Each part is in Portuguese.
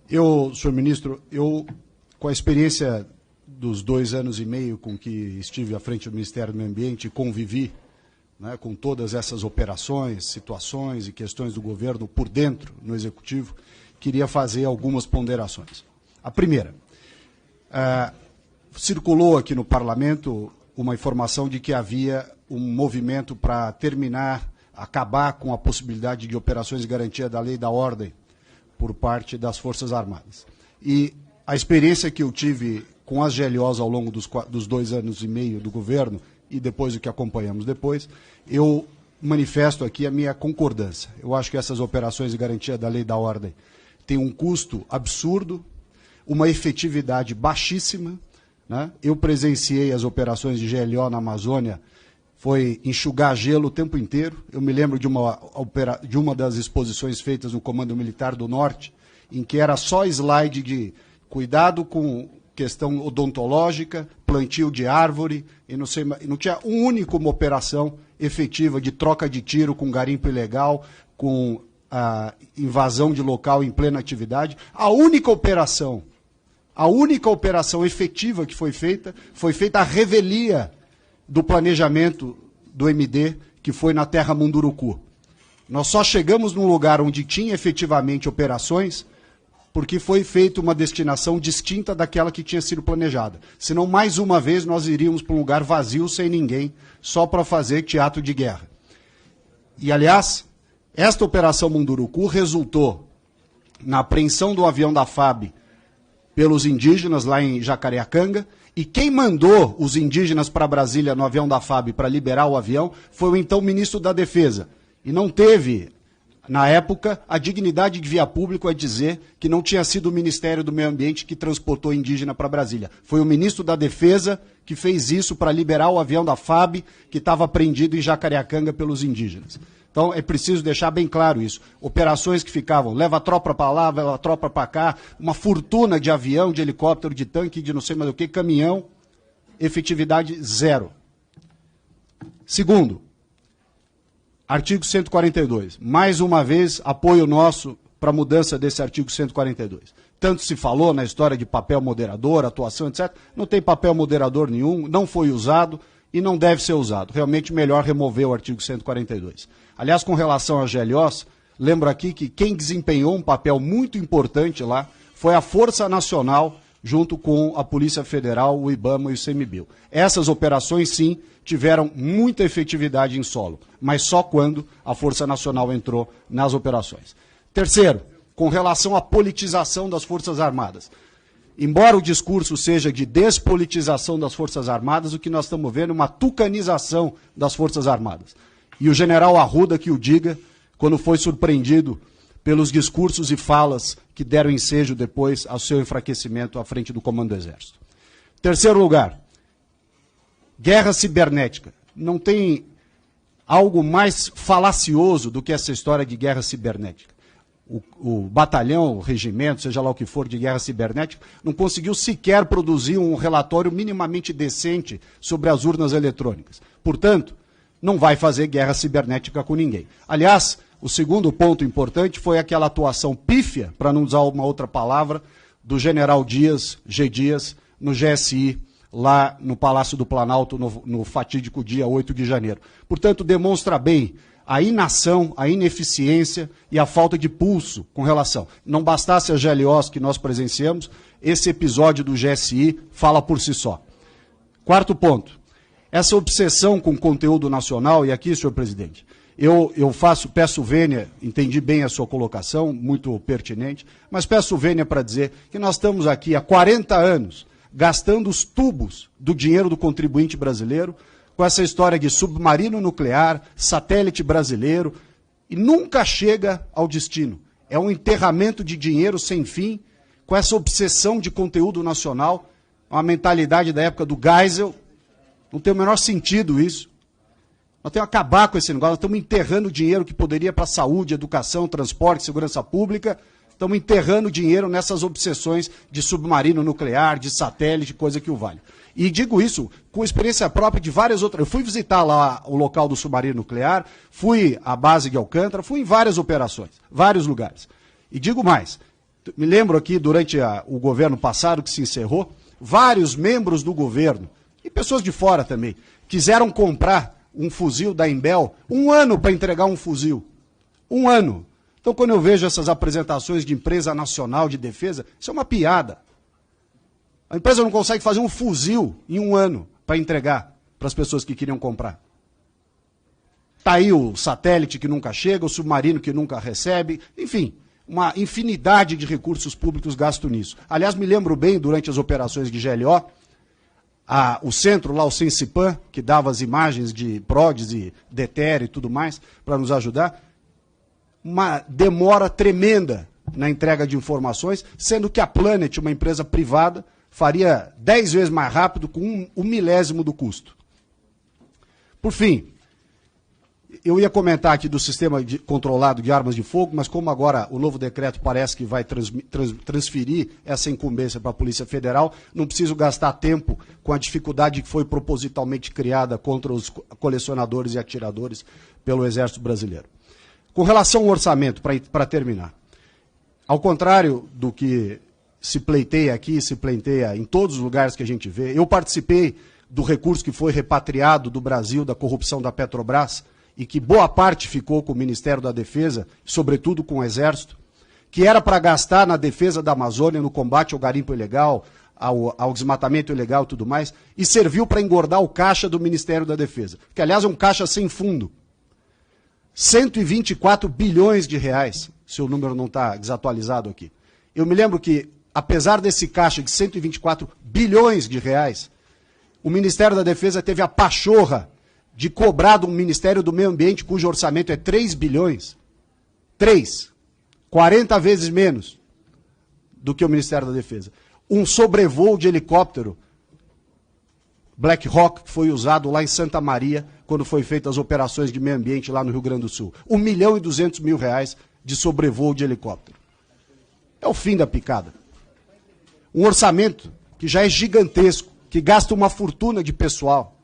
Senhor ministro, com a experiência dos 2 anos e meio com que estive à frente do Ministério do Meio Ambiente e convivi, né, com todas essas operações, situações e questões do governo por dentro, no Executivo, queria fazer algumas ponderações. A primeira, circulou aqui no Parlamento uma informação de que havia um movimento para acabar com a possibilidade de operações de garantia da lei e da ordem por parte das Forças Armadas. E a experiência que eu tive com as GLOs ao longo dos 2 anos e meio do governo e depois o que acompanhamos depois, eu manifesto aqui a minha concordância. Eu acho que essas operações de garantia da lei e da ordem têm um custo absurdo, uma efetividade baixíssima, né? Eu presenciei as operações de GLO na Amazônia, foi enxugar gelo o tempo inteiro. Eu me lembro de uma das exposições feitas no Comando Militar do Norte, em que era só slide de cuidado com questão odontológica, plantio de árvore, e não tinha uma operação efetiva de troca de tiro com garimpo ilegal, com a invasão de local em plena atividade. A única operação efetiva que foi feita a revelia do planejamento do MD, que foi na Terra Munduruku. Nós só chegamos num lugar onde tinha efetivamente operações porque foi feita uma destinação distinta daquela que tinha sido planejada. Senão, mais uma vez, nós iríamos para um lugar vazio, sem ninguém, só para fazer teatro de guerra. E, aliás, esta Operação Munduruku resultou na apreensão do avião da FAB pelos indígenas lá em Jacareacanga, e quem mandou os indígenas para Brasília no avião da FAB para liberar o avião foi o então ministro da Defesa. E não teve, na época, a dignidade de via público a dizer que não tinha sido o Ministério do Meio Ambiente que transportou indígena para Brasília. Foi o ministro da Defesa que fez isso para liberar o avião da FAB que estava apreendido em Jacareacanga pelos indígenas. Então, é preciso deixar bem claro isso. Operações que ficavam, leva a tropa para lá, leva a tropa para cá, uma fortuna de avião, de helicóptero, de tanque, de não sei mais o que, caminhão, efetividade zero. Segundo, artigo 142. Mais uma vez, apoio nosso para a mudança desse artigo 142. Tanto se falou na história de papel moderador, atuação, etc. Não tem papel moderador nenhum, não foi usado e não deve ser usado. Realmente, melhor remover o artigo 142. Aliás, com relação às GLOs, lembro aqui que quem desempenhou um papel muito importante lá foi a Força Nacional, junto com a Polícia Federal, o IBAMA e o ICMBio. Essas operações, sim, tiveram muita efetividade em solo, mas só quando a Força Nacional entrou nas operações. Terceiro, com relação à politização das Forças Armadas. Embora o discurso seja de despolitização das Forças Armadas, o que nós estamos vendo é uma tucanização das Forças Armadas. E o general Arruda que o diga, quando foi surpreendido pelos discursos e falas que deram ensejo depois ao seu enfraquecimento à frente do Comando do Exército. Terceiro lugar, guerra cibernética. Não tem algo mais falacioso do que essa história de guerra cibernética. O batalhão, o regimento, seja lá o que for, de guerra cibernética, não conseguiu sequer produzir um relatório minimamente decente sobre as urnas eletrônicas. Portanto, não vai fazer guerra cibernética com ninguém. Aliás, o segundo ponto importante foi aquela atuação pífia, para não usar uma outra palavra, do general Dias, G. Dias, no GSI, lá no Palácio do Planalto, no fatídico dia 8 de janeiro. Portanto, demonstra bem a inação, a ineficiência e a falta de pulso com relação. Não bastasse as GLOs que nós presenciamos, esse episódio do GSI fala por si só. Quarto ponto, essa obsessão com conteúdo nacional, e aqui, senhor presidente, eu peço vênia, entendi bem a sua colocação, muito pertinente, mas peço vênia para dizer que nós estamos aqui há 40 anos gastando os tubos do dinheiro do contribuinte brasileiro com essa história de submarino nuclear, satélite brasileiro, e nunca chega ao destino. É um enterramento de dinheiro sem fim, com essa obsessão de conteúdo nacional, uma mentalidade da época do Geisel. Não tem o menor sentido isso. Nós temos que acabar com esse negócio, nós estamos enterrando dinheiro que poderia para saúde, educação, transporte, segurança pública. Estamos enterrando dinheiro nessas obsessões de submarino nuclear, de satélite, coisa que o vale. E digo isso com experiência própria de várias outras. Eu fui visitar lá o local do submarino nuclear, fui à base de Alcântara, fui em várias operações, vários lugares. E digo mais, Me lembro aqui, durante o governo passado, que se encerrou, vários membros do governo, e pessoas de fora também, quiseram comprar um fuzil da Imbel, 1 ano para entregar um fuzil. 1 ano. Então, quando eu vejo essas apresentações de empresa nacional de defesa, isso é uma piada. A empresa não consegue fazer um fuzil em 1 ano para entregar para as pessoas que queriam comprar. Está aí o satélite que nunca chega, o submarino que nunca recebe, enfim, uma infinidade de recursos públicos gastos nisso. Aliás, me lembro bem, durante as operações de GLO, o centro lá, o Sensipan, que dava as imagens de PRODES e DETER e tudo mais, para nos ajudar, uma demora tremenda na entrega de informações, sendo que a Planet, uma empresa privada, faria 10 vezes mais rápido com um milésimo do custo. Por fim, eu ia comentar aqui do sistema controlado de armas de fogo, mas como agora o novo decreto parece que vai transferir essa incumbência para a Polícia Federal, não preciso gastar tempo com a dificuldade que foi propositalmente criada contra os colecionadores e atiradores pelo Exército Brasileiro. Com relação ao orçamento, para terminar, ao contrário do que se pleiteia aqui, se pleiteia em todos os lugares que a gente vê, eu participei do recurso que foi repatriado do Brasil, da corrupção da Petrobras, e que boa parte ficou com o Ministério da Defesa, sobretudo com o Exército, que era para gastar na defesa da Amazônia, no combate ao garimpo ilegal, ao desmatamento ilegal e tudo mais, e serviu para engordar o caixa do Ministério da Defesa, que aliás é um caixa sem fundo. 124 bilhões de reais, se o número não está desatualizado aqui. Eu me lembro que, apesar desse caixa de 124 bilhões de reais, o Ministério da Defesa teve a pachorra de cobrar do Ministério do Meio Ambiente, cujo orçamento é 3 bilhões. 3. 40 vezes menos do que o Ministério da Defesa. Um sobrevoo de helicóptero Black Hawk, que foi usado lá em Santa Maria, quando foi feitas as operações de meio ambiente lá no Rio Grande do Sul. 1.200.000 reais de sobrevoo de helicóptero. É o fim da picada. Um orçamento que já é gigantesco, que gasta uma fortuna de pessoal.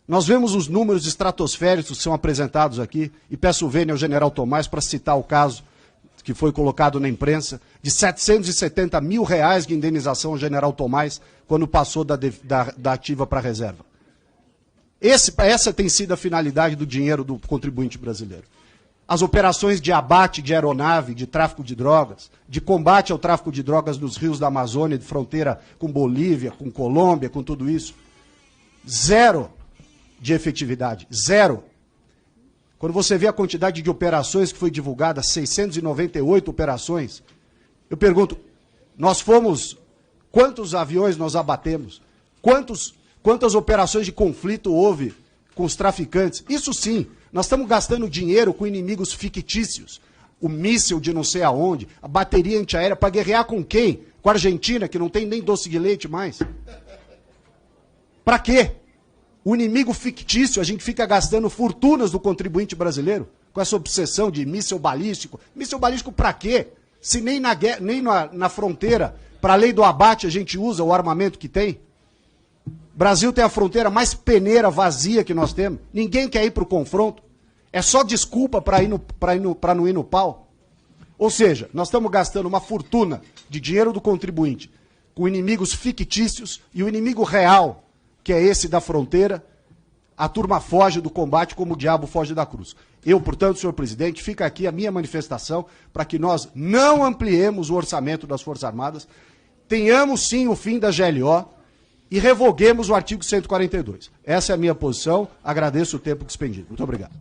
Nós vemos os números estratosféricos que são apresentados aqui, e peço vênia ao general Tomás para citar o caso que foi colocado na imprensa, de 770 mil reais de indenização ao general Tomás, quando passou da ativa para a reserva. Essa tem sido a finalidade do dinheiro do contribuinte brasileiro. As operações de abate de aeronave, de tráfico de drogas, de combate ao tráfico de drogas nos rios da Amazônia, de fronteira com Bolívia, com Colômbia, com tudo isso, zero de efetividade, zero. Quando você vê a quantidade de operações que foi divulgada, 698 operações, eu pergunto, quantos aviões nós abatemos? Quantas operações de conflito houve com os traficantes? Isso sim, nós estamos gastando dinheiro com inimigos fictícios. O míssil de não sei aonde, a bateria antiaérea, para guerrear com quem? Com a Argentina, que não tem nem doce de leite mais. Para quê? O inimigo fictício, a gente fica gastando fortunas do contribuinte brasileiro com essa obsessão de míssil balístico. Míssil balístico para quê? Se nem na fronteira, para a lei do abate, a gente usa o armamento que tem. O Brasil tem a fronteira mais peneira, vazia que nós temos. Ninguém quer ir para o confronto. É só desculpa para não ir no pau. Ou seja, nós estamos gastando uma fortuna de dinheiro do contribuinte com inimigos fictícios e o inimigo real, que é esse da fronteira, a turma foge do combate como o diabo foge da cruz. Eu, portanto, senhor presidente, fica aqui a minha manifestação para que nós não ampliemos o orçamento das Forças Armadas, tenhamos sim o fim da GLO e revoguemos o artigo 142. Essa é a minha posição, agradeço o tempo expendido. Muito obrigado.